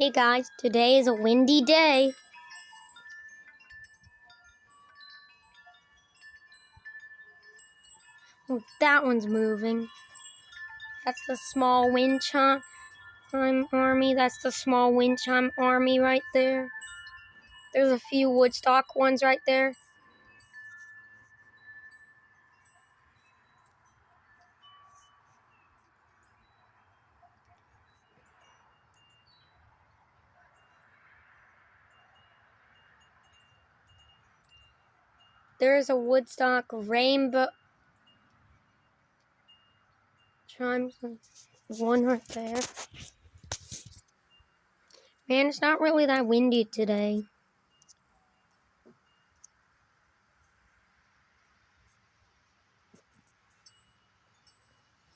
Hey guys, today is a windy day. Oh, that one's moving. That's the small wind chime army. That's the small wind chime army right there. There's a few Woodstock ones right there. There's a Woodstock rainbow chimes. One right there. Man, it's not really that windy today.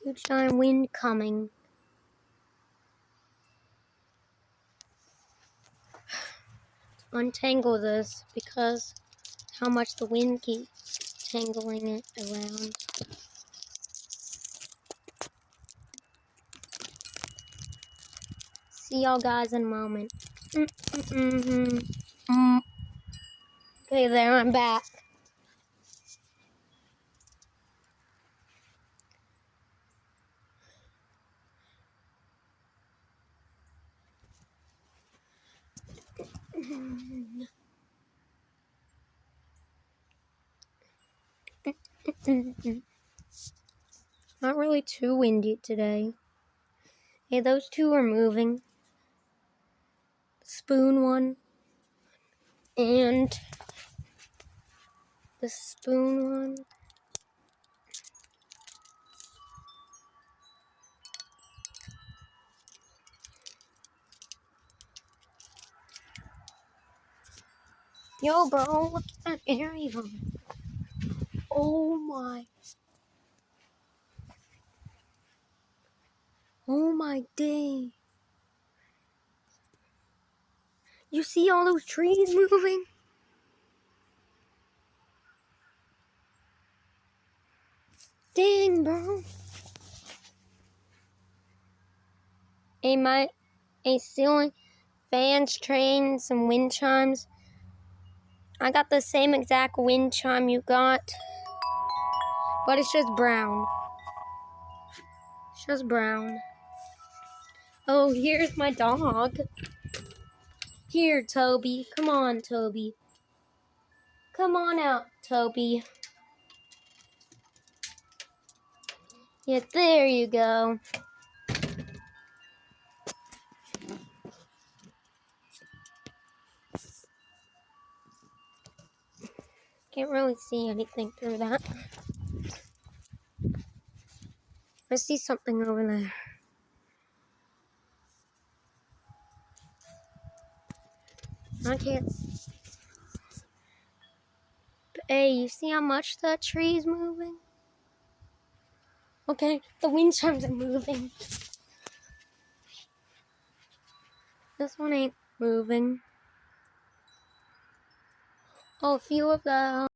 Huge giant wind coming. Untangle this because how much the wind keeps tangling it around. See y'all guys in a moment. Okay, there, I'm back. Not really too windy today. Hey, those two are moving. The spoon one and the spoon one. Yo, bro, look at that area. Oh my. Oh my day. You see all those trees moving? Dang, bro. A ceiling, fans, trains, and wind chimes. I got the same exact wind chime you got, but it's just brown. It's just brown. Oh, here's my dog. Here, Toby. Come on, Toby. Come on out, Toby. Yeah, there you go. Can't really see anything through that. I see something over there. I can't. But hey, you see how much that tree's moving? Okay, the wind chimes are moving. This one ain't moving. Oh, a few of the